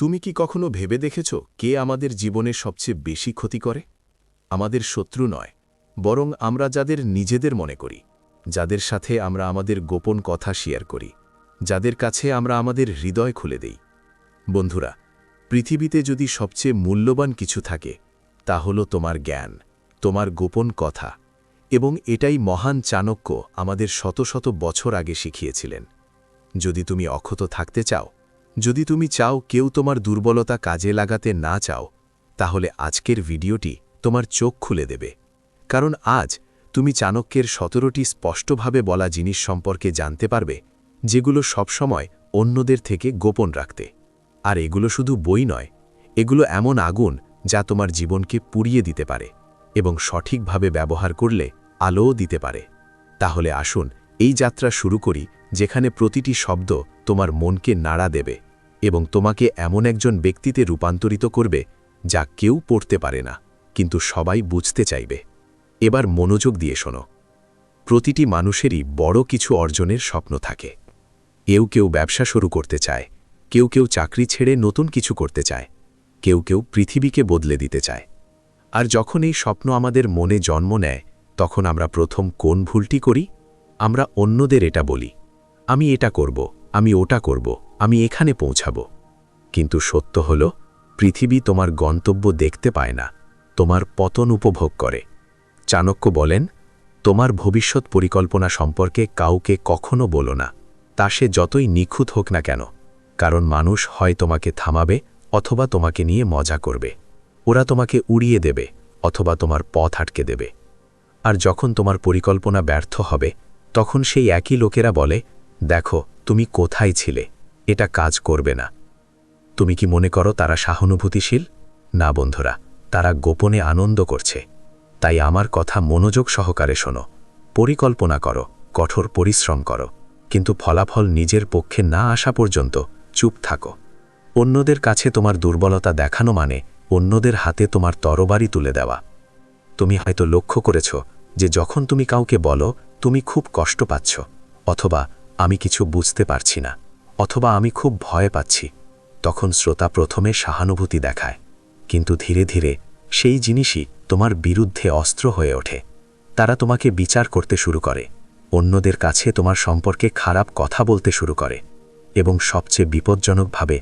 তুমি কি কখনো ভেবে দেখেছ কে আমাদের জীবনে সবচেয়ে বেশি ক্ষতি করে? আমাদের শত্রু নয়, বরং আমরা যাদের নিজেদের মনে করি, যাদের সাথে আমরা আমাদের গোপন কথা শেয়ার করি, যাদের কাছে আমরা আমাদের হৃদয় খুলে দেই। বন্ধুরা, পৃথিবীতে যদি সবচেয়ে মূল্যবান কিছু থাকে, তা হল তোমার জ্ঞান, তোমার গোপন কথা। এবং এটাই মহান চাণক্য আমাদের শত শত বছর আগে শিখিয়েছিলেন। যদি তুমি অক্ষত থাকতে চাও, যদি তুমি চাও কেউ তোমার দুর্বলতা কাজে লাগাতে না চাও, তাহলে আজকের ভিডিওটি তোমার চোখ খুলে দেবে। কারণ আজ তুমি চাণক্যের 17টি স্পষ্টভাবে বলা জিনিস সম্পর্কে জানতে পারবে, যেগুলো সবসময় অন্যদের থেকে গোপন রাখতে। আর এগুলো শুধু বই নয়, এগুলো এমন আগুন যা তোমার জীবনকে পুড়িয়ে দিতে পারে এবং সঠিকভাবে ব্যবহার করলে আলোও দিতে পারে। তাহলে আসুন এই যাত্রা শুরু করি, যেখানে প্রতিটি শব্দ তোমার মনকে নাড়া দেবে এবং তোমাকে এমন একজন ব্যক্তিতে রূপান্তরিত করবে যা কেউ পড়তে পারে না, কিন্তু সবাই বুঝতে চাইবে। এবার মনোযোগ দিয়ে শোনো। প্রতিটি মানুষেরই বড় কিছু অর্জনের স্বপ্ন থাকে। কেউ ব্যবসা শুরু করতে চায়, কেউ চাকরি ছেড়ে নতুন কিছু করতে চায়, কেউ পৃথিবীকে বদলে দিতে চায়। আর যখন এই স্বপ্ন আমাদের মনে জন্ম নেয়, তখন আমরা প্রথম কোন ভুলটি করি? আমরা অন্যদের এটা বলি, আমি এটা করব, আমি ওটা করব, আমি এখানে পৌঁছাব। কিন্তু সত্য হল, পৃথিবী তোমার গন্তব্য দেখতে পায় না, তোমার পতন উপভোগ করে। চাণক্য বলেন, তোমার ভবিষ্যৎ পরিকল্পনা সম্পর্কে কাউকে কখনো বলো না, তা সে যতই নিখুঁত হোক না কেন। কারণ মানুষ হয় তোমাকে থামাবে অথবা তোমাকে নিয়ে মজা করবে। ওরা তোমাকে উড়িয়ে দেবে অথবা তোমার পথ আটকে দেবে। আর যখন তোমার পরিকল্পনা ব্যর্থ হবে, তখন সেই একই লোকেরা বলে, দেখো তুমি কোথায় ছিলে, এটা কাজ করবে না। তুমি কি মনে করো তারা সহানুভূতিশীল? না বন্ধুরা, তারা গোপনে আনন্দ করছে। তাই আমার কথা মনোযোগ সহকারে শোনো। পরিকল্পনা করো, কঠোর পরিশ্রম করো, কিন্তু ফলাফল নিজের পক্ষে না আসা পর্যন্ত চুপ থাকো। অন্যদের কাছে তোমার দুর্বলতা দেখানো মানে অন্যদের হাতে তোমার তরবারি তুলে দেওয়া। তুমি হয়তো লক্ষ্য করেছ যে যখন তুমি কাউকে বলো তুমি খুব কষ্ট পাচ্ছ, অথবা আমি কিছু বুঝতে পারছি না, অথবা আমি খুব ভয় পাচ্ছি, তখন শ্রোতা প্রথমে সহানুভূতি দেখায়, কিন্তু ধীরে ধীরে সেই জিনিসই তোমার বিরুদ্ধে অস্ত্র হয়ে ওঠে। তারা তোমাকে বিচার করতে শুরু করে, অন্যদের কাছে তোমার সম্পর্কে খারাপ কথা বলতে শুরু করে, এবং সবচেয়ে বিপজ্জনকভাবে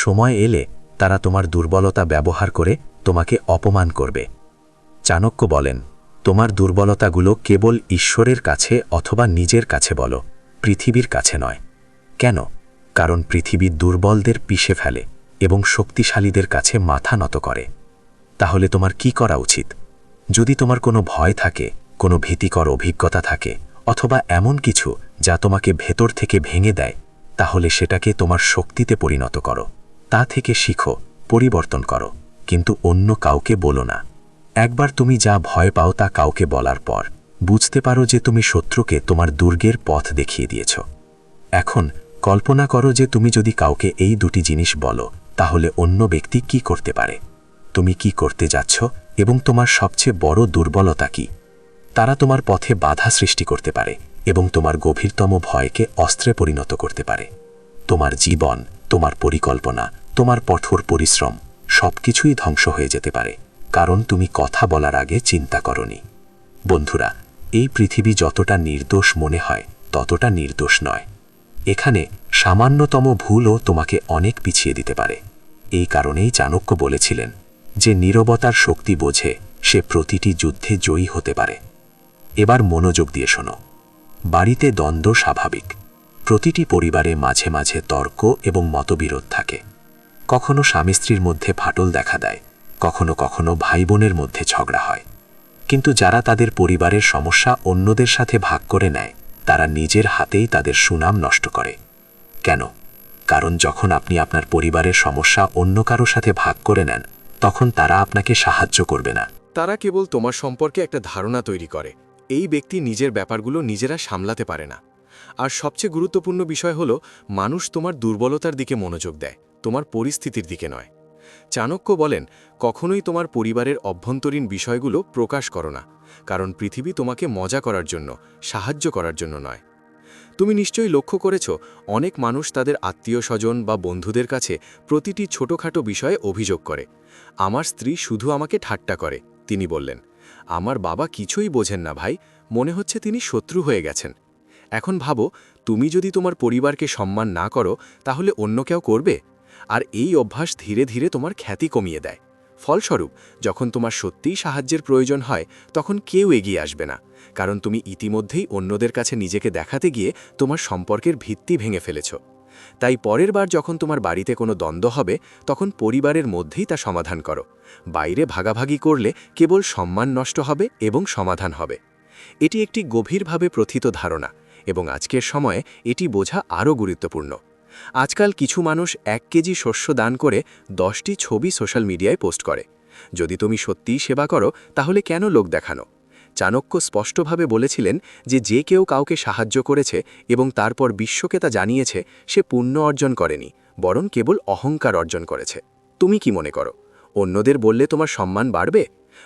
সময় এলে তারা তোমার দুর্বলতা ব্যবহার করে তোমাকে অপমান করবে। চাণক্য বলেন, তোমার দুর্বলতাগুলো কেবল ঈশ্বরের কাছে অথবা নিজের কাছে বলো, পৃথিবীর কাছে নয়। কেন? কারণ পৃথিবী দুর্বলদের পিষে ফেলে এবং শক্তিশালীদের কাছে মাথা নত করে। তাহলে তোমার কি করা উচিত? যদি তোমার কোনো ভয় থাকে, কোনো ভীতিকর অভিজ্ঞতা থাকে, অথবা এমন কিছু যা তোমাকে ভেতর থেকে ভেঙে দেয়, তাহলে সেটাকে তোমার শক্তিতে পরিণত করো। তা থেকে শিখো, পরিবর্তন করো, কিন্তু অন্য কাউকে বলো না। একবার তুমি যা ভয় পাও তা কাউকে বলার পর বুঝতে পারো যে তুমি শত্রুকে তোমার দুর্গের পথ দেখিয়ে দিয়েছ। এখন কল্পনা করো যে তুমি যদি কাউকে এই দুটি জিনিস বলো, তাহলে অন্য ব্যক্তি কি করতে পারে? তুমি কি করতে যাচ্ছ এবং তোমার সবচেয়ে বড় দুর্বলতা কি? তারা তোমার পথে বাধা সৃষ্টি করতে পারে এবং তোমার গভীরতম ভয়কে অস্ত্রে পরিণত করতে পারে। তোমার জীবন, তোমার পরিকল্পনা, তোমার কঠোর পরিশ্রম সবকিছুই ধ্বংস হয়ে যেতে পারে, কারণ তুমি কথা বলার আগে চিন্তা করনি। বন্ধুরা, এই পৃথিবী যতটা নির্দোষ মনে হয় ততটা নির্দোষ নয়। এখানে সামান্যতম ভুলও তোমাকে অনেক পিছিয়ে দিতে পারে। এই কারণেই চাণক্য বলেছিলেন, যে নীরবতার শক্তি বোঝে সে প্রতিটি যুদ্ধে জয়ী হতে পারে। এবার মনোযোগ দিয়ে শোনো। বাড়িতে দ্বন্দ্ব স্বাভাবিক। প্রতিটি পরিবারে মাঝে মাঝে তর্ক এবং মতবিরোধ থাকে। কখনো স্বামী স্ত্রীর মধ্যে ফাটল দেখা দেয়, কখনো কখনো ভাই বোনের মধ্যে ঝগড়া হয়। কিন্তু যারা তাদের পরিবারের সমস্যা অন্যদের সাথে ভাগ করে নেয়, তারা নিজের হাতেই তাদের সুনাম নষ্ট করে। কেন? কারণ যখন আপনি আপনার পরিবারের সমস্যা অন্য কারো সাথে ভাগ করে নেন, তখন তারা আপনাকে সাহায্য করবে না। তারা কেবল তোমার সম্পর্কে একটা ধারণা তৈরি করে। এই ব্যক্তি নিজের ব্যাপারগুলো নিজেরা সামলাতে পারে না। আর সবচেয়ে গুরুত্বপূর্ণ বিষয় হলো, মানুষ তোমার দুর্বলতার দিকে মনোযোগ দেয়, তোমার পরিস্থিতির দিকে নয়। চাণক্য বলেন, কখনোই তোমার পরিবারের অভ্যন্তরীণ বিষয়গুলো প্রকাশ করো না, কারণ পৃথিবী তোমাকে মজা করার জন্য, সাহায্য করার জন্য নয়। তুমি নিশ্চয়ই লক্ষ্য করেছ অনেক মানুষ তাদের আত্মীয়-স্বজন বা বন্ধুদের কাছে প্রতিটি ছোটখাটো বিষয়ে অভিযোগ করে। আমার স্ত্রী শুধু আমাকে ঠাট্টা করে, তিনি বললেন। আমার বাবা কিছুই বোঝেন না ভাই, মনে হচ্ছে তিনি শত্রু হয়ে গেছেন। এখন ভাবো, তুমি যদি তোমার পরিবারকে সম্মান না করো, তাহলে অন্য কেউ করবে? আর এই অভ্যাস ধীরে ধীরে তোমার খ্যাতি কমিয়ে দেয়। ফলস্বরূপ, যখন তোমার সত্যিই সাহায্যের প্রয়োজন হয়, তখন কেউ এগিয়ে আসবে না, কারণ তুমি ইতিমধ্যেই অন্যদের কাছে নিজেকে দেখাতে গিয়ে তোমার সম্পর্কের ভিত্তি ভেঙে ফেলেছ। তাই পরের বার যখন তোমার বাড়িতে কোনো দ্বন্দ্ব হবে, তখন পরিবারের মধ্যেই তা সমাধান করো। বাইরে ভাগাভাগি করলে কেবল সম্মান নষ্ট হবে এবং সমাধান হবে। এটি একটি গভীরভাবে প্রথিত ধারণা, এবং আজকের সময়ে এটি বোঝা আরও গুরুত্বপূর্ণ। আজকাল কিছু মানুষ 1 কেজি শস্য দান করে 10টি ছবি সোশ্যাল মিডিয়ায় পোস্ট করে। যদি তুমি সত্যিই সেবা করো, তাহলে কেন লোক দেখানো? চাণক্য স্পষ্টভাবে বলেছিলেন যে কেউ কাউকে সাহায্য করেছে এবং তারপর বিশ্বকে তা জানিয়েছে, সে পুণ্য অর্জন করেনি, বরং কেবল অহংকার অর্জন করেছে। তুমি কি মনে করো, অন্যদের বললে তোমার সম্মান বাড়বে?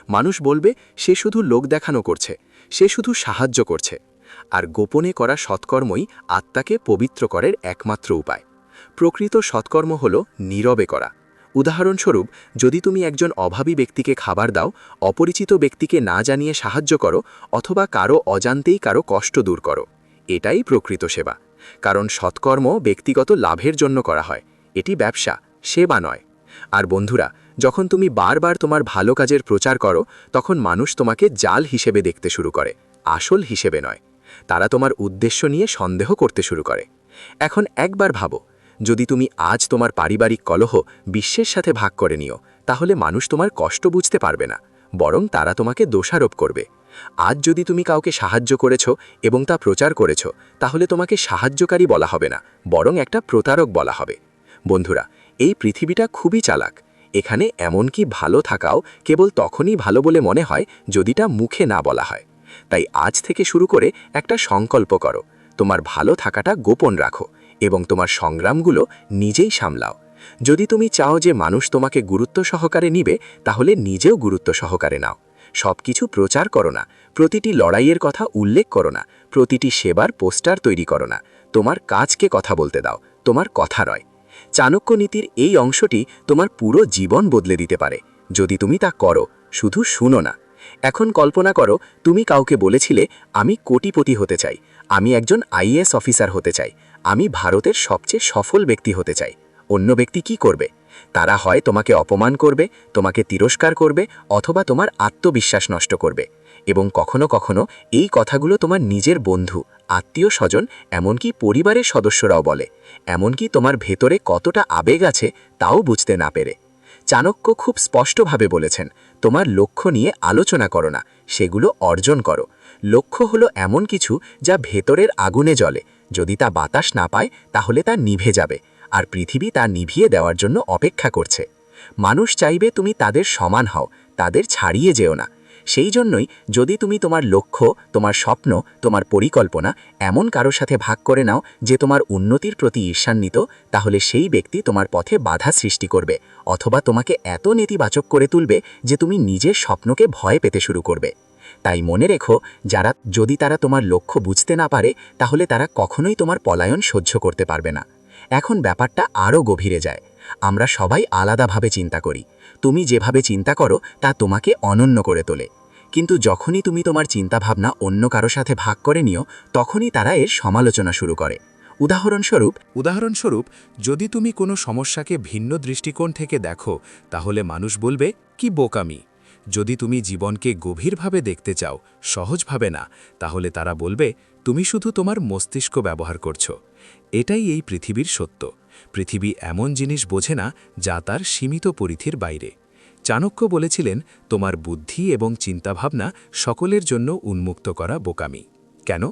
মানুষ বলবে, সে শুধু লোক দেখানো করছে, সে শুধু সাহায্য করছে। আর গোপনে করা সৎকর্মই আত্মাকে পবিত্র করার একমাত্র উপায়। প্রকৃত সৎকর্ম হল নীরবে করা। উদাহরণস্বরূপ, যদি তুমি একজন অভাবী ব্যক্তিকে খাবার দাও, অপরিচিত ব্যক্তিকে না জানিয়ে সাহায্য করো, অথবা কারো অজান্তেই কারো কষ্ট দূর করো, এটাই প্রকৃত সেবা। কারণ সৎকর্ম ব্যক্তিগত লাভের জন্য করা হয়, এটি ব্যবসা, সেবা নয়। আর বন্ধুরা, যখন তুমি বারবার তোমার ভালো কাজের প্রচার করো, তখন মানুষ তোমাকে জাল হিসেবে দেখতে শুরু করে, আসল হিসেবে নয়। তারা তোমার উদ্দেশ্য নিয়ে সন্দেহ করতে শুরু করে। এখন একবার ভাবো, যদি তুমি আজ তোমার পারিবারিক কলহ বিশ্বের সাথে ভাগ করে নিও, তাহলে মানুষ তোমার কষ্ট বুঝতে পারবে না, বরং তারা তোমাকে দোষারোপ করবে। আজ যদি তুমি কাউকে সাহায্য করেছ এবং তা প্রচার করেছ, তাহলে তোমাকে সাহায্যকারী বলা হবে না, বরং একটা প্রতারক বলা হবে। বন্ধুরা, এই পৃথিবীটা খুবই চালাক। এখানে এমনকি ভালো থাকাও কেবল তখনই ভালো বলে মনে হয় যদি তা মুখে না বলা হয়। তাই আজ থেকে শুরু করে একটা সংকল্প করো, তোমার ভালো থাকাটা গোপন রাখো এবং তোমার সংগ্রামগুলো নিজেই সামলাও। যদি তুমি চাও যে মানুষ তোমাকে গুরুত্ব সহকারে নিবে, তাহলে নিজেও গুরুত্ব সহকারে নাও। সবকিছু প্রচার করো না, প্রতিটি লড়াইয়ের কথা উল্লেখ করো না, প্রতিটি সেবার পোস্টার তৈরি করো না। তোমার কাজকে কথা বলতে দাও, তোমার কথা নয়। চাণক্য নীতির এই অংশটি তোমার পুরো জীবন বদলে দিতে পারে, যদি তুমি তা করো, শুধু শুনো না। এখন কল্পনা করো, তুমি কাউকে বলেছিলে, আমি কোটিপতি হতে চাই, আমি একজন আইএএস অফিসার হতে চাই, আমি ভারতের সবচেয়ে সফল ব্যক্তি হতে চাই। অন্য ব্যক্তি কি করবে? তারা হয় তোমাকে অপমান করবে, তোমাকে তিরস্কার করবে, অথবা তোমার আত্মবিশ্বাস নষ্ট করবে। এবং কখনো কখনো এই কথাগুলো তোমার নিজের বন্ধু, আত্মীয় স্বজন, এমনকি পরিবারের সদস্যরাও বলে, এমনকি তোমার ভেতরে কতটা আবেগ আছে তাও বুঝতে না পেরে। চাণক্য খুব স্পষ্টভাবে বলেছেন, তোমার লক্ষ্য নিয়ে আলোচনা করো না, সেগুলো অর্জন করো। লক্ষ্য হলো এমন কিছু যা ভেতরের আগুনে জ্বলে, যদি তা বাতাস না পায় তাহলে তা নিভে যাবে, আর পৃথিবী তা নিভিয়ে দেওয়ার জন্য অপেক্ষা করছে। মানুষ চাইবে তুমি তাদের সমান হও, তাদের ছাড়িয়ে যেও না। সেই জন্যই যদি তুমি তোমার লক্ষ্য, তোমার স্বপ্ন, তোমার পরিকল্পনা এমন কারো সাথে ভাগ করে নাও যে তোমার উন্নতির প্রতি ঈর্ষান্বিত, তাহলে সেই ব্যক্তি তোমার পথে বাধা সৃষ্টি করবে, অথবা তোমাকে এত নেতিবাচক করে তুলবে যে তুমি নিজের স্বপ্নকে ভয় পেতে শুরু করবে। তাই মনে রেখো, যদি তারা তোমার লক্ষ্য বুঝতে না পারে, তাহলে তারা কখনোই তোমার পলায়ন সহ্য করতে পারবে না। এখন ব্যাপারটা আরও গভীরে যায়। আমরা সবাই আলাদাভাবে চিন্তা করি। তুমি যেভাবে চিন্তা করো তা তোমাকে অনন্য করে তোলে। কিন্তু যখনই তুমি তোমার চিন্তাভাবনা অন্য কারো সাথে ভাগ করে নিও, তখনই তারা এর সমালোচনা শুরু করে। উদাহরণস্বরূপ, যদি তুমি কোনো সমস্যাকে ভিন্ন দৃষ্টিকোণ থেকে দেখো, তাহলে মানুষ বলবে, কি বোকামি। যদি তুমি জীবনকে গভীরভাবে দেখতে চাও, সহজভাবে না, তাহলে তারা বলবে, তুমি শুধু তোমার মস্তিষ্ক ব্যবহার করছো। এটাই এই পৃথিবীর সত্য। পৃথিবী এমন জিনিস বোঝে না যা তার সীমিত পরিধির বাইরে। চাণক্য বলেছিলেন, তোমার বুদ্ধি এবং চিন্তাভাবনা সকলের জন্য উন্মুক্ত করা বোকামি। কেন?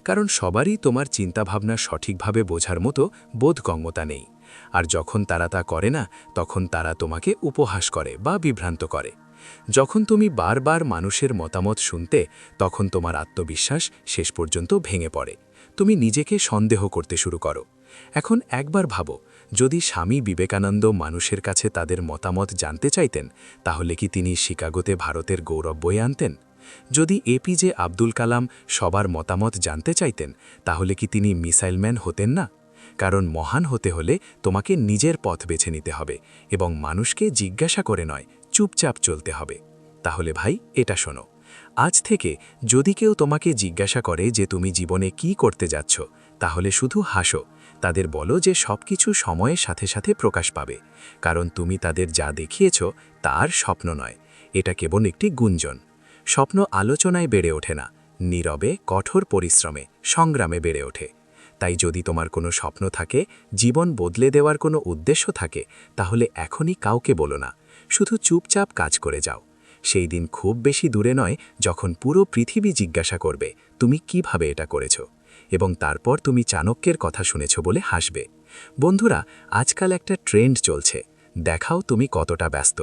কারণ সবারই তোমার চিন্তাভাবনা সঠিকভাবে বোঝার মতো বোধগম্যতা নেই। আর যখন তারা তা করে না, তখন তারা তোমাকে উপহাস করে বা বিভ্রান্ত করে। যখন তুমি বারবার মানুষের মতামত শুনতে, তখন তোমার আত্মবিশ্বাস শেষ পর্যন্ত ভেঙে পড়ে। তুমি নিজেকে সন্দেহ করতে শুরু করো। এখন একবার ভাবো, যদি স্বামী বিবেকানন্দ মানুষের কাছে তাদের মতামত জানতে চাইতেন, তাহলে কি তিনি শিকাগোতে ভারতের গৌরব বয়ে আনতেন? যদি এপিজে আব্দুল কালাম সবার মতামত জানতে চাইতেন তাহলে কি তিনি মিসাইলম্যান হতেন না? কারণ মহান হতে হলে তোমাকে নিজের পথ বেছে নিতে হবে এবং মানুষকে জিজ্ঞাসা করে নয়, চুপচাপ চলতে হবে। তাহলে ভাই, এটা শোনো, আজ থেকে যদি কেউ তোমাকে জিজ্ঞাসা করে যে তুমি জীবনে কি করতে যাচ্ছ, তাহলে শুধু হাসো। তাদের বলো যে সবকিছু সময়ের সাথে সাথে প্রকাশ পাবে, কারণ তুমি তাদের যা দেখিয়েছ তার স্বপ্ন নয়, এটা কেবল একটি গুঞ্জন। স্বপ্ন আলোচনায় বেড়ে ওঠে না, নীরবে, কঠোর পরিশ্রমে, সংগ্রামে বেড়ে ওঠে। তাই যদি তোমার কোনো স্বপ্ন থাকে, জীবন বদলে দেওয়ার কোনো উদ্দেশ্য থাকে, তাহলে এখনই কাউকে বলো না, শুধু চুপচাপ কাজ করে যাও। সেই দিন খুব বেশি দূরে নয় যখন পুরো পৃথিবী জিজ্ঞাসা করবে তুমি কিভাবে এটা করেছ, এবং তারপর তুমি চাণক্যের কথা শুনেছ বলে হাসবে। বন্ধুরা, আজকাল একটা ট্রেন্ড চলছে, দেখাও তুমি কতটা ব্যস্ত।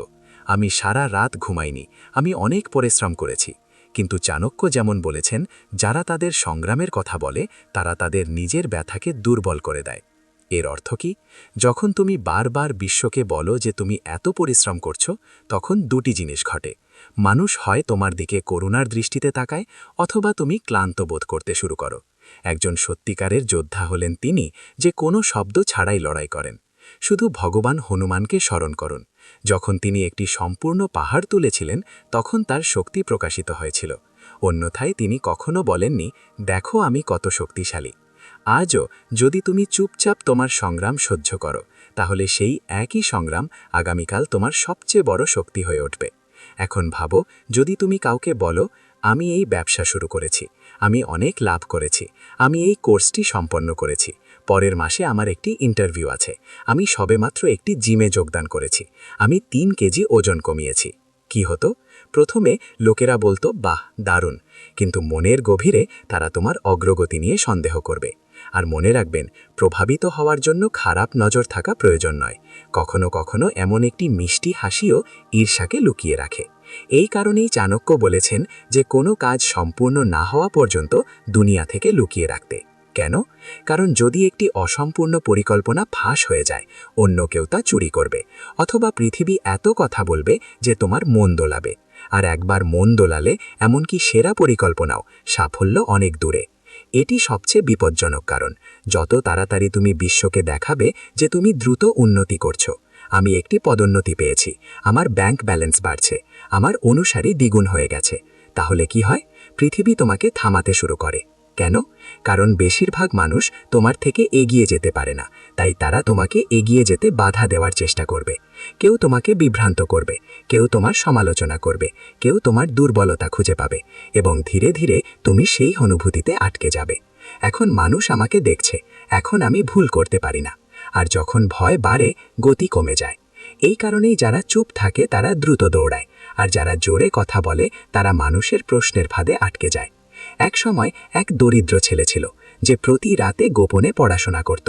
আমি সারা রাত ঘুমাইনি, আমি অনেক পরিশ্রম করেছি। কিন্তু চাণক্য যেমন বলেছেন, যারা তাদের সংগ্রামের কথা বলে তারা তাদের নিজের ব্যথাকে দুর্বল করে দেয়। এর অর্থ কি? যখন তুমি বারবার বিশ্বকে বলো যে তুমি এত পরিশ্রম করছো, তখন দুটি জিনিস ঘটে। মানুষ হয় তোমার দিকে করুণার দৃষ্টিতে তাকায়, অথবা তুমি ক্লান্ত বোধ করতে শুরু করো। একজন সত্যিকারের যোদ্ধা হলেন তিনি যে কোনো শব্দ ছাড়াই লড়াই করেন। শুধু ভগবান হনুমানকে স্মরণ করুন। যখন তিনি একটি সম্পূর্ণ পাহাড় তুলেছিলেন, তখন তার শক্তি প্রকাশিত হয়েছিল। অন্যথায় তিনি কখনো বলেননি, দেখো আমি কত শক্তিশালী। আজও যদি তুমি চুপচাপ তোমার সংগ্রাম সহ্য করো, তাহলে সেই একই সংগ্রাম আগামীকাল তোমার সবচেয়ে বড় শক্তি হয়ে উঠবে। এখন ভাবো, যদি তুমি কাউকে বলো, আমি এই ব্যবসা শুরু করেছি, আমি অনেক লাভ করেছি, আমি এই কোর্সটি সম্পন্ন করেছি, পরের মাসে আমার একটি ইন্টারভিউ আছে, আমি সবেমাত্র একটি জিমে যোগদান করেছি, আমি 3 কেজি ওজন কমিয়েছি, কি হতো? প্রথমে লোকেরা বলতো, বাহ, দারুণ। কিন্তু মনের গভীরে তারা তোমার অগ্রগতি নিয়ে সন্দেহ করবে। আর মনে রাখবেন, প্রভাবিত হওয়ার জন্য খারাপ নজর থাকা প্রয়োজন নয়। কখনো কখনো এমন একটি মিষ্টি হাসিও ঈর্ষাকে লুকিয়ে রাখে। এই কারণেই চাণক্য বলেছেন যে কোনো কাজ সম্পূর্ণ না হওয়া পর্যন্ত দুনিয়া থেকে লুকিয়ে রাখতে। কেন? কারণ যদি একটি অসম্পূর্ণ পরিকল্পনা ফাঁস হয়ে যায়, অন্য কেউ তা চুরি করবে, অথবা পৃথিবী এত কথা বলবে যে তোমার মন দোলাবে। আর একবার মন দোলালে এমনকি সেরা পরিকল্পনাও সাফল্য অনেক দূরে। এটি সবচেয়ে বিপজ্জনক, কারণ যত তাড়াতাড়ি তুমি বিশ্বকে দেখাবে যে তুমি দ্রুত উন্নতি করছো, আমি একটি পদোন্নতি পেয়েছি, আমার ব্যাংক ব্যালেন্স বাড়ছে, আমার অনুসারী দ্বিগুণ হয়ে গেছে, তাহলে কি হয়? পৃথিবী তোমাকে থামাতে শুরু করে। কেন? কারণ বেশিরভাগ মানুষ তোমার থেকে এগিয়ে যেতে পারে না, তাই তারা তোমাকে এগিয়ে যেতে বাধা দেওয়ার চেষ্টা করবে। কেউ তোমাকে বিভ্রান্ত করবে, কেউ তোমার সমালোচনা করবে, কেউ তোমার দুর্বলতা খুঁজে পাবে, এবং ধীরে ধীরে তুমি সেই অনুভূতিতে আটকে যাবে। এখন মানুষ আমাকে দেখছে, এখন আমি ভুল করতে পারি না। আর যখন ভয় বাড়ে, গতি কমে যায়। এই কারণেই যারা চুপ থাকে তারা দ্রুত দৌড়ায়, আর যারা জোরে কথা বলে তারা মানুষের প্রশ্নের ফাঁদে আটকে যায়। এক সময় এক দরিদ্র ছেলে ছিল যে প্রতি রাতে গোপনে পড়াশোনা করত।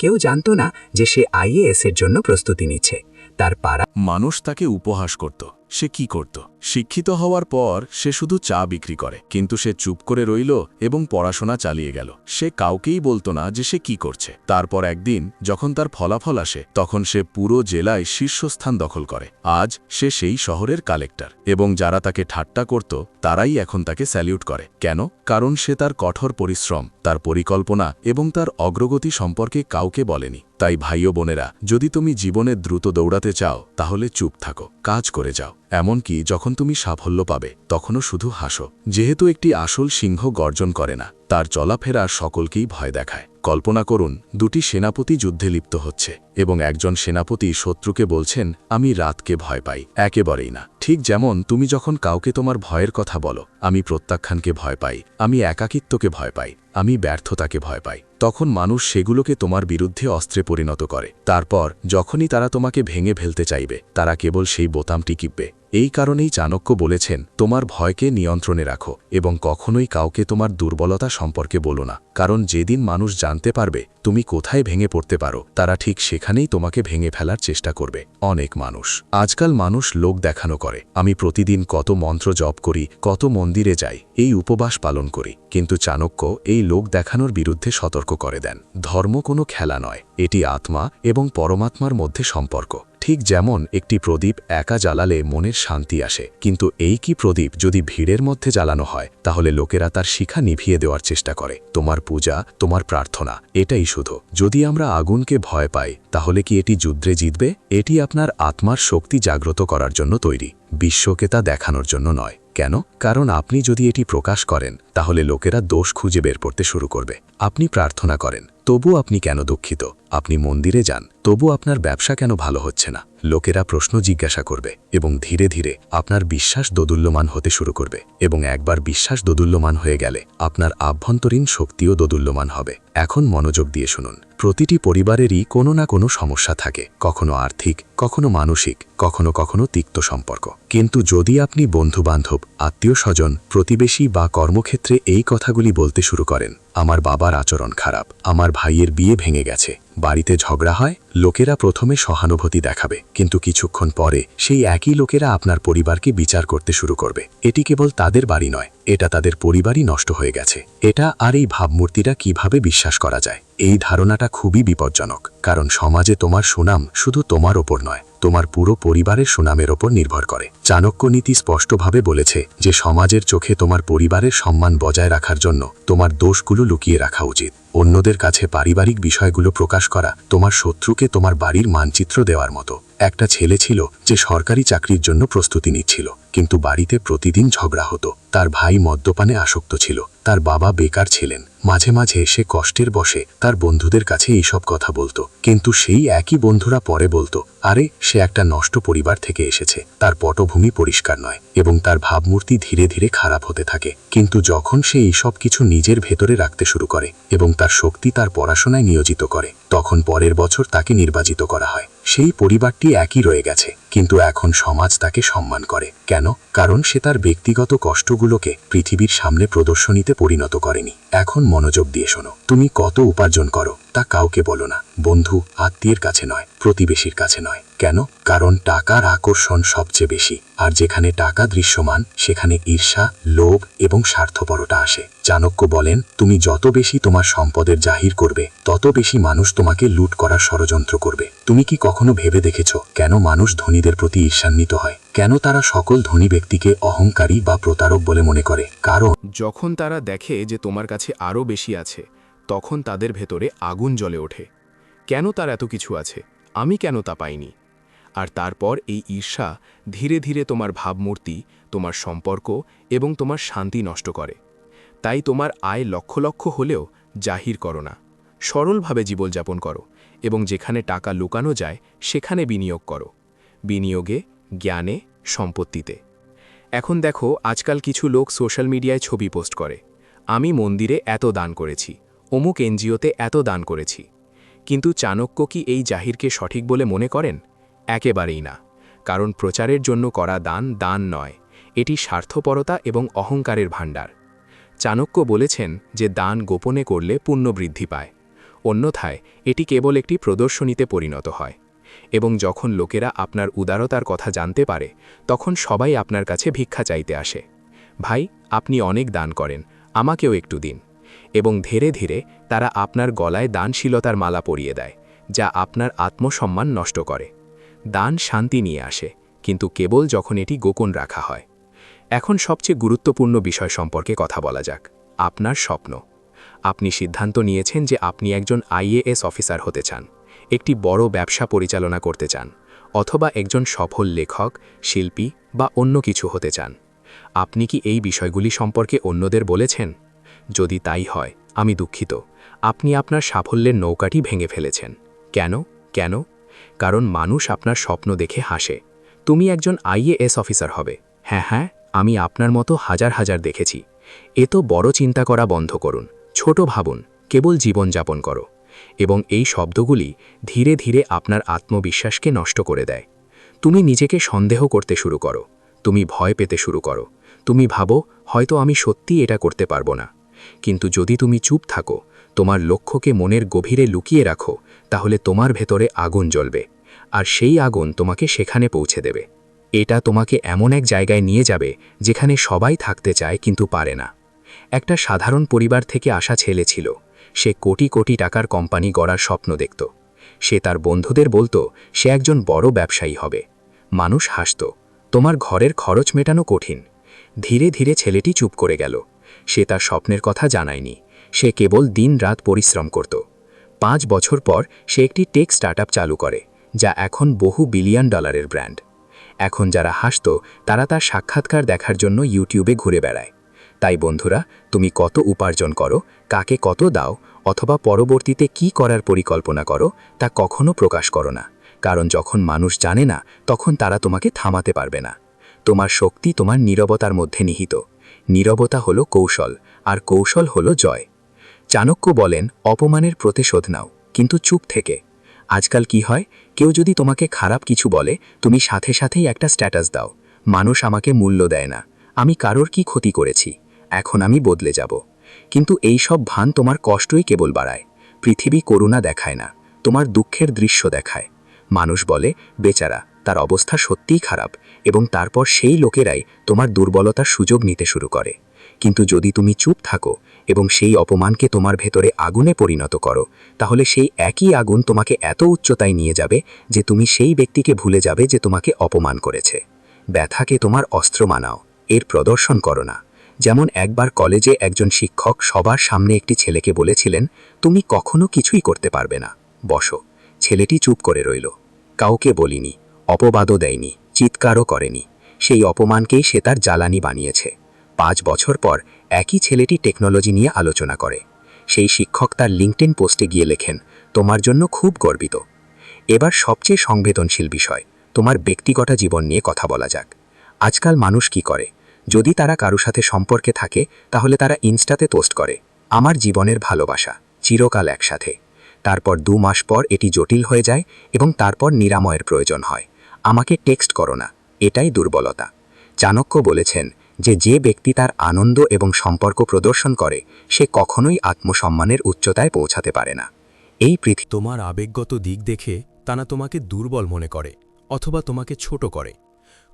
কেউ জানত না যে সে আইএএস এর জন্য প্রস্তুতি নিচ্ছে। তার পাড়া মানুষ তাকে উপহাস করত। সে কি করত? শিক্ষিত হওয়ার পর সে শুধু চা বিক্রি করে, কিন্তু সে চুপ করে রইল এবং পড়াশোনা চালিয়ে গেল। সে কাউকেই বলতো না যে সে কি করছে। তারপর একদিন যখন তার ফলাফল আসে, তখন সে পুরো জেলায় শীর্ষস্থান দখল করে। আজ সে সেই শহরের কালেক্টর, এবং যারা তাকে ঠাট্টা করত তারাই এখন তাকে স্যালিউট করে। কেন? কারণ সে তার কঠোর পরিশ্রম, তার পরিকল্পনা এবং তার অগ্রগতি সম্পর্কে কাউকে বলেনি। তাই ভাই ও বোনেরা, যদি তুমি জীবনে দ্রুত দৌড়াতে চাও, তাহলে চুপ থাকো, কাজ করে যাও। এমনকি যখন তুমি সাফল্য পাবে, তখনও শুধু হাসো। যেহেতু একটি আসল সিংহ গর্জন করে না, তার চলাফেরা সকলকেই ভয় দেখায়। কল্পনা করুন, দুটি সেনাপতি যুদ্ধে লিপ্ত হচ্ছে, এবং একজন সেনাপতি শত্রুকে বলছেন, আমি রাতকে ভয় পাই। একেবারেই না। ঠিক যেমন তুমি যখন কাউকে তোমার ভয়ের কথা বলো, আমি প্রত্যাখ্যানকে ভয় পাই, আমি একাকিত্বকে ভয় পাই, আমি ব্যর্থতাকে ভয় পাই, তখন মানুষ সেগুলোকে তোমার বিরুদ্ধে অস্ত্রে পরিণত করে। তারপর যখনই তারা তোমাকে ভেঙে ফেলতে চাইবে, তারা কেবল সেই বোতামটি টিপবে। এই কারণেই চাণক্য বলেছেন, তোমার ভয়কে নিয়ন্ত্রণে রাখো এবং কখনোই কাউকে তোমার দুর্বলতা সম্পর্কে বলো না। কারণ যেদিন মানুষ জানতে পারবে তুমি কোথায় ভেঙে পড়তে পারো, তারা ঠিক সেখানেই তোমাকে ভেঙে ফেলার চেষ্টা করবে। অনেক মানুষ আজকাল লোক দেখানো করে। আমি প্রতিদিন কত মন্ত্র জপ করি, কত মন্দিরে যাই, এই উপবাস পালন করি। কিন্তু চাণক্য এই লোক দেখানোর বিরুদ্ধে সতর্ক করে দেন। ধর্ম কোনো খেলা নয়, এটি আত্মা এবং পরমাত্মার মধ্যে সম্পর্ক। ঠিক যেমন একটি প্রদীপ একা জ্বালালে মনের শান্তি আসে, কিন্তু এই কি প্রদীপ যদি ভিড়ের মধ্যে জ্বালানো হয় তাহলে লোকেরা তার শিখা নিভিয়ে দেওয়ার চেষ্টা করে। তোমার পূজা, তোমার প্রার্থনা, এটাই শুধু। যদি আমরা আগুনকে ভয় পাই তাহলে কি এটি যুদ্ধে জিতবে? এটি আপনার আত্মার শক্তি জাগ্রত করার জন্য তৈরি, বিশ্বকে তা দেখানোর জন্য নয়। কেন? কারণ আপনি যদি এটি প্রকাশ করেন তাহলে লোকেরা দোষ খুঁজে বের করতে শুরু করবে। আপনি প্রার্থনা করেন, তবু আপনি কেন দুঃখিত? আপনি মন্দিরে যান, তবু আপনার ব্যবসা কেন ভালো হচ্ছে না? লোকেরা প্রশ্ন জিজ্ঞাসা করবে এবং ধীরে ধীরে আপনার বিশ্বাস দোদুল্যমান হতে শুরু করবে, এবং একবার বিশ্বাস দোদুল্যমান হয়ে গেলে আপনার আভ্যন্তরীণ শক্তিও দোদুল্যমান হবে। এখন মনোযোগ দিয়ে শুনুন। প্রতিটি পরিবারেরই কোনো না কোনো সমস্যা থাকে, কখনো আর্থিক, কখনো মানসিক, কখনো কখনো তিক্ত সম্পর্ক। কিন্তু যদি আপনি বন্ধুবান্ধব, আত্মীয় স্বজন, প্রতিবেশী বা কর্মক্ষেত্রে এই কথাগুলি বলতে শুরু করেন, আমার বাবার আচরণ খারাপ, আমার ভাইয়ের বিয়ে ভেঙে গেছে, বাড়িতে ঝগড়া হয়, লোকেরা প্রথমে সহানুভূতি দেখাবে, কিন্তু কিছুক্ষণ পরে সেই একই লোকেরা আপনার পরিবারকে বিচার করতে শুরু করবে। এটি কেবল তাদের বাড়ি নয়, এটা তাদের পরিবারই নষ্ট হয়ে গেছে। এটা আর এই ভাবমূর্তিটা কিভাবে বিশ্বাস করা যায়? এই ধারণাটা খুবই বিপজ্জনক, কারণ সমাজে তোমার সুনাম শুধু তোমার ওপর নয়, তোমার পুরো পরিবারের সুনামের ওপর নির্ভর করে। চাণক্য নীতি স্পষ্টভাবে বলেছে যে সমাজের চোখে তোমার পরিবারের সম্মান বজায় রাখার জন্য তোমার দোষগুলো লুকিয়ে রাখা উচিত। অন্যদের কাছে পারিবারিক বিষয়গুলো প্রকাশ করা তোমার শত্রুকে তোমার বাড়ির মানচিত্র দেওয়ার মতো। একটা ছেলে ছিল যে সরকারি চাকরির জন্য প্রস্তুতি নিচ্ছিল, কিন্তু বাড়িতে প্রতিদিন ঝগড়া হতো। তার ভাই মদ্যপানে আসক্ত ছিল, তার বাবা বেকার ছিলেন। মাঝে মাঝে সে কষ্টের বসে তার বন্ধুদের কাছে এইসব কথা বলতো, কিন্তু সেই একই বন্ধুরা পরে বলতো, আরে সে একটা নষ্ট পরিবার থেকে এসেছে, তার পটভূমি পরিষ্কার নয়, এবং তার ভাবমূর্তি ধীরে ধীরে খারাপ হতে থাকে। কিন্তু যখন সে এইসব কিছু নিজের ভেতরে রাখতে শুরু করে এবং তার শক্তি তার পড়াশোনায় নিয়োজিত করে, তখন পরের বছর তাকে নির্বাচিত করা হয়। সেই পরিবারটি একই রয়ে গেছে, কিন্তু এখন সমাজ তাকে সম্মান করে। কেন? কারণ সে তার ব্যক্তিগত কষ্টগুলোকে পৃথিবীর সামনে প্রদর্শনীতে পরিণত করেনি। এখন মনোযোগ দিয়ে শোনো। তুমি কত উপার্জন করো তা কাউকে বলো না, বন্ধু, আত্মীয়ের কাছে নয়, প্রতিবেশীর কাছে নয়। কেন? কারণ টাকার আকর্ষণ সবচেয়ে বেশি, আর যেখানে টাকা দৃশ্যমান সেখানে ঈর্ষা, লোভ এবং স্বার্থপরতা আসে। চাণক্য বলেন, তুমি যত বেশি তোমার সম্পদের জাহির করবে তত বেশি মানুষ তোমাকে লুট করার ষড়যন্ত্র করবে। তুমি কি কখনো ভেবে দেখেছ কেন মানুষ ধনীদের প্রতি ঈর্ষান্বিত হয়? কেন তারা সকল ধনী ব্যক্তিকে অহংকারী বা প্রতারক বলে মনে করে? কারণ যখন তারা দেখে যে তোমার কাছে আরও বেশি আছে, তখন তাদের ভেতরে আগুন জ্বলে ওঠে। কেন তার এত কিছু আছে, আমি কেন তা পাইনি? আর তারপর এই ঈর্ষা ধীরে ধীরে তোমার ভাবমূর্তি, তোমার সম্পর্ক এবং তোমার শান্তি নষ্ট করে। তাই তোমার আয় লক্ষ লক্ষ হলেও জাহির করো না, সরলভাবে জীবনযাপন করো, এবং যেখানে টাকা লুকানো যায় সেখানে বিনিয়োগ করো। বিনিয়োগে, জ্ঞানে, সম্পত্তিতে। এখন দেখো, আজকাল কিছু লোক সোশ্যাল মিডিয়ায় ছবি পোস্ট করে, আমি মন্দিরে এত দান করেছি, অমুক এনজিওতে এত দান করেছি। কিন্তু চাণক্য কি এই জাহিরকে সঠিক বলে মনে করেন? একেবারেই না। কারণ প্রচারের জন্য করা দান দান নয়, এটি স্বার্থপরতা এবং অহংকারের ভাণ্ডার। চাণক্য বলেছেন যে দান গোপনে করলে পুণ্য বৃদ্ধি পায়, অন্যথায় এটি কেবল একটি প্রদর্শনীতে পরিণত হয়। এবং যখন লোকেরা আপনার উদারতার কথা জানতে পারে, তখন সবাই আপনার কাছে ভিক্ষা চাইতে আসে, ভাই আপনি অনেক দান করেন, আমাকেও একটু দিন। এবং ধীরে ধীরে তারা আপনার গলায় দানশীলতার মালা পরিয়ে দেয়, যা আপনার আত্মসম্মান নষ্ট করে। দান শান্তি নিয়ে আসে, কিন্তু কেবল যখন এটি গোপন রাখা হয়। এখন সবচেয়ে গুরুত্বপূর্ণ বিষয় সম্পর্কে কথা বলা যাক, আপনার স্বপ্ন। আপনি সিদ্ধান্ত নিয়েছেন যে আপনি একজন আইএএস অফিসার হতে চান, একটি বড় ব্যবসা পরিচালনা করতে চান, অথবা একজন সফল লেখক, শিল্পী বা অন্য কিছু হতে চান। আপনি কি এই বিষয়গুলি সম্পর্কে অন্যদের বলেছেন? যদি তাই হয়, আমি দুঃখিত, আপনি আপনার সাফল্যের নৌকাটি ভেঙে ফেলেছেন। কেন? কেন? কারণ মানুষ আপনার স্বপ্ন দেখে হাসে, তুমি একজন আইএএস অফিসার হবে। হ্যাঁ হ্যাঁ, আমি আপনার মতো হাজার হাজার দেখেছি। এত বড় চিন্তা করা বন্ধ করুন, ছোট ভাবুন, কেবল জীবনযাপন করো। এবং এই শব্দগুলি ধীরে ধীরে আপনার আত্মবিশ্বাসকে নষ্ট করে দেয়। তুমি নিজেকে সন্দেহ করতে শুরু করো, তুমি ভয় পেতে শুরু করো, তুমি ভাবো হয়তো আমি সত্যি এটা করতে পারবো না। কিন্তু যদি তুমি চুপ থাকো, তোমার লক্ষ্যকে মনের গভীরে লুকিয়ে রাখো, তাহলে তোমার ভেতরে আগুন জ্বলবে, আর সেই আগুন তোমাকে সেখানে পৌঁছে দেবে। এটা তোমাকে এমন এক জায়গায় নিয়ে যাবে যেখানে সবাই থাকতে চায় কিন্তু পারে না। একটা সাধারণ পরিবার থেকে আসা ছেলে ছিল, সে কোটি কোটি টাকার কোম্পানি গড়ার স্বপ্ন দেখত। সে তার বন্ধুদের বলতো সে একজন বড় ব্যবসায়ী হবে। মানুষ হাসত, তোমার ঘরের খরচ মেটানো কঠিন। ধীরে ধীরে ছেলেটি চুপ করে গেল। সে তার স্বপ্নের কথা জানায়নি, সে কেবল দিন-রাত পরিশ্রম করত। 5 বছর পর সে একটি টেক স্টার্টআপ চালু করে, যা এখন বহু বিলিয়ন ডলারের ব্র্যান্ড। এখন যারা হাসত তারা তার সাক্ষাৎকার দেখার জন্য ইউটিউবে ঘুরে বেড়ায়। তাই বন্ধুরা, তুমি কত উপার্জন করো, কাকে কত দাও, অথবা পরবর্তীতে কি করার পরিকল্পনা করো, তা কখনো প্রকাশ করো না। কারণ যখন মানুষ জানে না, তখন তারা তোমাকে থামাতে পারবে না। তোমার শক্তি তোমার নীরবতার মধ্যে নিহিত। নীরবতা হলো কৌশল, আর কৌশল হলো জয়। চাণক্য বলেন, অপমানের প্রতিশোধ নাও, কিন্তু চুপ থেকে। আজকাল কি হয়, কেউ যদি তোমাকে খারাপ কিছু বলে, তুমি সাথে সাথেই একটা স্ট্যাটাস দাও, মানুষ আমাকে মূল্য দেয় না, আমি কারোর কি ক্ষতি করেছি, এখন আমি বদলে যাব। কিন্তু এই সব ভান তোমার কষ্টই কেবল বাড়ায়। পৃথিবী করুণা দেখায় না, তোমার দুঃখের দৃশ্য দেখায়। মানুষ বলে, বেচারা, তার অবস্থা সত্যিই খারাপ, এবং তারপর সেই লোকেরাই তোমার দুর্বলতার সুযোগ নিতে শুরু করে। কিন্তু যদি তুমি চুপ থাকো এবং সেই অপমানকে তোমার ভেতরে আগুনে পরিণত করো, তাহলে সেই একই আগুন তোমাকে এত উচ্চতায় নিয়ে যাবে যে তুমি সেই ব্যক্তিকে ভুলে যাবে যে তোমাকে অপমান করেছে। ব্যথাকে তোমার অস্ত্র মানাও, এর প্রদর্শন করো না। যেমন একবার কলেজে একজন শিক্ষক সবার সামনে একটি ছেলেকে বলেছিলেন, তুমি কখনো কিছুই করতে পারবে না, বসো। ছেলেটি চুপ করে রইল, কাউকে বলিনি, অপবাদও দেয়নি, চিৎকারও করেনি। সেই অপমানকেই সে তার জ্বালানি বানিয়েছে। 5 বছর পর একই ছেলেটি টেকনোলজি নিয়ে আলোচনা করে। সেই শিক্ষক তার লিঙ্কডইন পোস্টে গিয়ে লেখেন, তোমার জন্য খুব গর্বিত। এবার সবচেয়ে সংবেদনশীল বিষয়, তোমার ব্যক্তিগত জীবন নিয়ে কথা বলা যাক। আজকাল মানুষ কি করে, যদি তারা কারো সাথে সম্পর্কে থাকে, তাহলে তারা ইনস্টাতে পোস্ট করে, আমার জীবনের ভালোবাসা, চিরকাল একসাথে। তারপর 2 মাস পর এটি জটিল হয়ে যায় এবং তারপর নিরাময়ের প্রয়োজন হয়। আমাকে টেক্সট করো না, এটাই দুর্বলতা। চাণক্য বলেছেন যে ব্যক্তি তার আনন্দ এবং সম্পর্ক প্রদর্শন করে, সে কখনোই আত্মসম্মানের উচ্চতায় পৌঁছাতে পারে না। এই পৃথিবী তোমার আবেগগত দিক দেখে তারা তোমাকে দুর্বল মনে করে অথবা তোমাকে ছোট করে।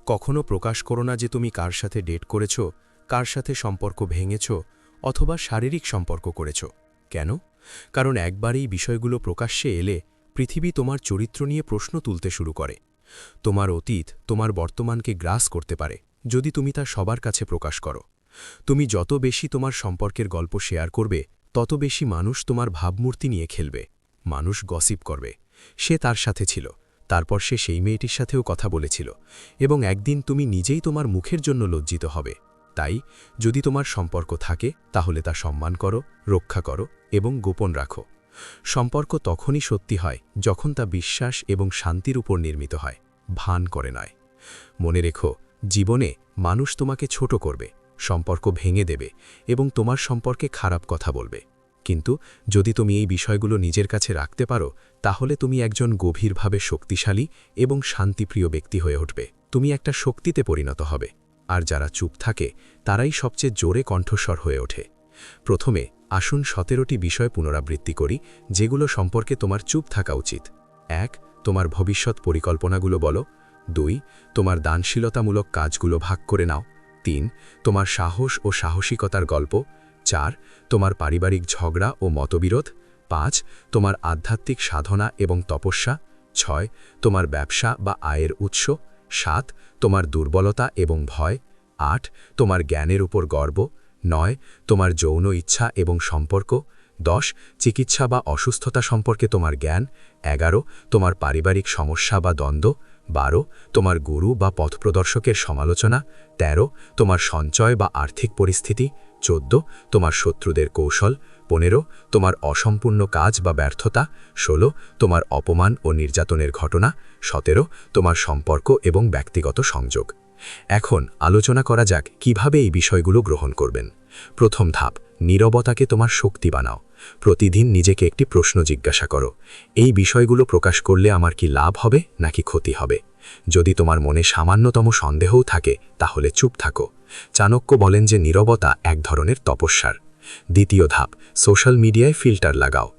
কখনো প্রকাশ করো না যে তুমি কার সাথে ডেট করেছ, কার সাথে সম্পর্ক ভেঙেছ, অথবা শারীরিক সম্পর্ক করেছ। কেন? কারণ একবার এই বিষয়গুলো প্রকাশ্যে এলে পৃথিবী তোমার চরিত্র নিয়ে প্রশ্ন তুলতে শুরু করে। তোমার অতীত তোমার বর্তমানকে গ্রাস করতে পারে যদি তুমি তা সবার কাছে প্রকাশ করো। তুমি যত বেশি তোমার সম্পর্কের গল্প শেয়ার করবে, তত বেশি মানুষ তোমার ভাবমূর্তি নিয়ে খেলবে। মানুষ গসিপ করবে, সে তার সাথে ছিল, তারপর সে সেই মেয়েটির সাথেও কথা বলেছিল, এবং একদিন তুমি নিজেই তোমার মুখের জন্য লজ্জিত হবে। তাই যদি তোমার সম্পর্ক থাকে, তাহলে তা সম্মান করো, রক্ষা করো এবং গোপন রাখো। সম্পর্ক তখনই সত্যি হয় যখন তা বিশ্বাস এবং শান্তির উপর নির্মিত হয়, ভান করে নয়। মনে রেখো, জীবনে মানুষ তোমাকে ছোট করবে, সম্পর্ক ভেঙে দেবে এবং তোমার সম্পর্কে খারাপ কথা বলবে। কিন্তু যদি তুমি এই বিষয়গুলো নিজের কাছে রাখতে পারো, তাহলে তুমি একজন গভীরভাবে শক্তিশালী এবং শান্তিপ্রিয় ব্যক্তি হয়ে উঠবে। তুমি একটা শক্তিতে পরিণত হবে, আর যারা চুপ থাকে তারাই সবচেয়ে জোরে কণ্ঠস্বর হয়ে ওঠে। প্রথমে আসুন 17টি বিষয় পুনরাবৃত্তি করি, যেগুলো সম্পর্কে তোমার চুপ থাকা উচিত। 1. তোমার ভবিষ্যৎ পরিকল্পনাগুলো বলো। 2. তোমার দানশীলতামূলক কাজগুলো ভাগ করে নাও। 3. তোমার সাহস ও সাহসিকতার গল্প। 4. তোমার পারিবারিক ঝগড়া ও মতবিরোধ। 5. তোমার আধ্যাত্মিক সাধনা এবং তপস্যা। 6. তোমার ব্যবসা বা আয়ের উৎস। 7. তোমার দুর্বলতা এবং ভয়। 8. তোমার জ্ঞানের উপর গর্ব। 9. তোমার যৌন ইচ্ছা এবং সম্পর্ক। 10. চিকিৎসা বা অসুস্থতা সম্পর্কে তোমার জ্ঞান। 11. তোমার পারিবারিক সমস্যা বা দ্বন্দ্ব। 12. তোমার গুরু বা পথপ্রদর্শকের সমালোচনা। 13. তোমার সঞ্চয় বা আর্থিক পরিস্থিতি। 14. তোমার শত্রুদের কৌশল। 15. তোমার অসম্পূর্ণ কাজ বা ব্যর্থতা। 16. তোমার অপমান ও নির্যাতনের ঘটনা। 17. তোমার সম্পর্ক এবং ব্যক্তিগত সংযোগ। এখন আলোচনা করা যাক কিভাবে এই বিষয়গুলো গ্রহণ করবেন। প্রথম ধাপ, নীরবতাকে তোমার শক্তি বানাও। প্রতিদিন নিজেকে একটি প্রশ্ন জিজ্ঞাসা করো, এই বিষয়গুলো প্রকাশ করলে আমার কি লাভ হবে নাকি ক্ষতি হবে? যদি তোমার মনে সামান্যতম সন্দেহও থাকে, তাহলে চুপ থাকো। চাণক্য বলেন যে নীরবতা এক ধরনের তপস্যার। দ্বিতীয় ধাপ, সোশ্যাল মিডিয়ায় ফিল্টার লাগাও।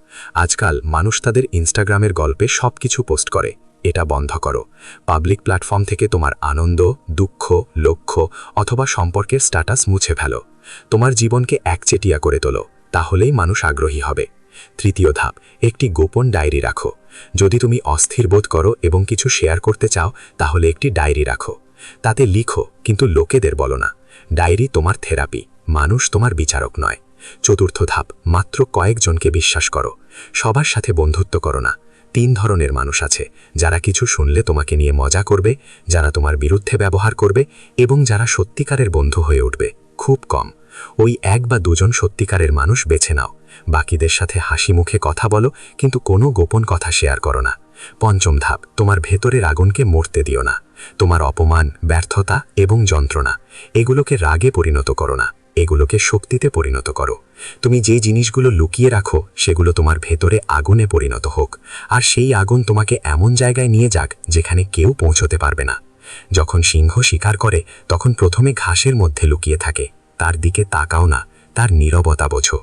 আজকাল মানুষ তাদের ইনস্টাগ্রামের গল্পে সবকিছু পোস্ট করে, এটা বন্ধ করো। পাবলিক প্ল্যাটফর্ম থেকে তোমার আনন্দ, দুঃখ, লক্ষ্য অথবা সম্পর্কের স্ট্যাটাস মুছে ফেলো। তোমার জীবনকে একচেটিয়া করে তোলো, তাহলেই মানুষ আগ্রহী হবে। তৃতীয় ধাপ, একটি গোপন ডায়েরি রাখো। যদি তুমি অস্থির বোধ করো এবং কিছু শেয়ার করতে চাও, তাহলে একটি ডায়েরি রাখো। তাতে লিখো, কিন্তু লোকেদের বলো না। ডায়েরি তোমার থেরাপি, মানুষ তোমার বিচারক নয়। চতুর্থ ধাপ, মাত্র কয়েকজনকে বিশ্বাস করো। সবার সাথে বন্ধুত্ব করো না। 3 ধরনের মানুষ আছে, যারা কিছু শুনলে তোমাকে নিয়ে মজা করবে, যারা তোমার বিরুদ্ধে ব্যবহার করবে, এবং যারা সত্যিকারের বন্ধু হয়ে উঠবে। খুব কম। ওই 1 বা 2 জন সত্যিকারের মানুষ বেছে নাও। বাকিদের সাথে হাসি মুখে কথা বলো, কিন্তু কোনো গোপন কথা শেয়ার করো না। পঞ্চম ধাপ, তোমার ভেতরের আগুনকে মরতে দিও না। তোমার অপমান, ব্যর্থতা এবং যন্ত্রণা, এগুলোকে রাগে পরিণত করো না, এগুলোকে শক্তিতে পরিণত করো। তুমি যে জিনিসগুলো লুকিয়ে রাখো, সেগুলো তোমার ভেতরে আগুনে পরিণত হোক, আর সেই আগুন তোমাকে এমন জায়গায় নিয়ে যাক যেখানে কেউ পৌঁছতে পারবে না। যখন সিংহ শিকার করে, তখন প্রথমে ঘাসের মধ্যে লুকিয়ে থাকে। তার দিকে তাকাও না, তার নীরবতা বোঝো।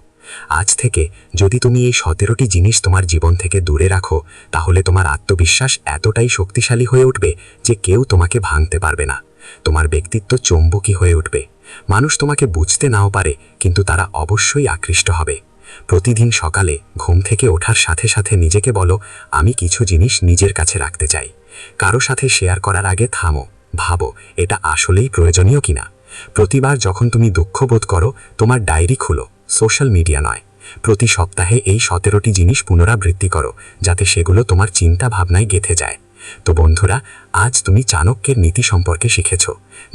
আজ থেকে যদি তুমি এই 17টি জিনিস তোমার জীবন থেকে দূরে রাখো, তাহলে তোমার আত্মবিশ্বাস এতটাই শক্তিশালী হয়ে উঠবে যে কেউ তোমাকে ভাঙতে পারবে না। তোমার ব্যক্তিত্ব চৌম্বকী হয়ে উঠবে। মানুষ তোমাকে বুঝতে নাও পারে, কিন্তু তারা অবশ্যই আকৃষ্ট হবে। প্রতিদিন সকালে ঘুম থেকে ওঠার সাথে সাথে নিজেকে বলো, আমি কিছু জিনিস নিজের কাছে রাখতে চাই। কারো সাথে শেয়ার করার আগে থামো, ভাবো এটা আসলেই প্রয়োজনীয় কিনা। প্রতিবার যখন তুমি দুঃখ বোধ করো, তোমার ডায়েরি খুলো, সোশ্যাল মিডিয়া নয়। প্রতি সপ্তাহে এই 17টি জিনিস পুনরাবৃত্তি করো, যাতে সেগুলো তোমার চিন্তা ভাবনায় গেঁথে যায়। তো বন্ধুরা, আজ তুমি চাণক্যের নীতি সম্পর্কে শিখেছ,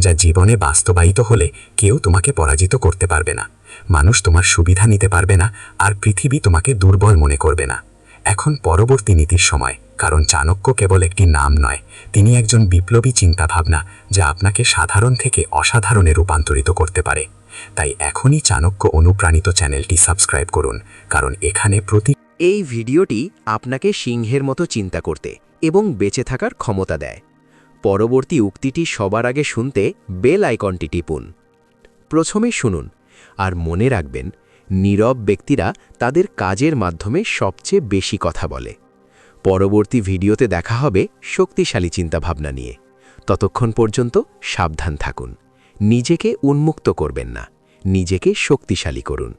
যা জীবনে বাস্তবায়িত হলে কেউ তোমাকে পরাজিত করতে পারবে না। মানুষ তোমার সুবিধা নিতে পারবে না, আর পৃথিবী তোমাকে দুর্বল মনে করবে না। এখন পরবর্তী নীতির সময়, কারণ চাণক্য কেবল একটি নাম নয়, তিনি একজন বিপ্লবী চিন্তাভাবনা, যা আপনাকে সাধারণ থেকে অসাধারণে রূপান্তরিত করতে পারে। তাই এখনই চাণক্য অনুপ্রাণিত চ্যানেলটি সাবস্ক্রাইব করুন, কারণ এখানে এই ভিডিওটি আপনাকে সিংহের মতো চিন্তা করতে এবং বেঁচে থাকার ক্ষমতা দেয়। পরবর্তী উক্তিটি সবার আগে শুনতে বেল আইকনটি টিপুন। প্রথমে শুনুন, আর মনে রাখবেন, নীরব ব্যক্তিরা তাদের কাজের মাধ্যমে সবচেয়ে বেশি কথা বলে। পরবর্তী ভিডিওতে দেখা হবে শক্তিশালী চিন্তাভাবনা নিয়ে। ততক্ষণ পর্যন্ত সাবধান থাকুন। নিজেকে উন্মুক্ত করবেন না, নিজেকে শক্তিশালী করুন।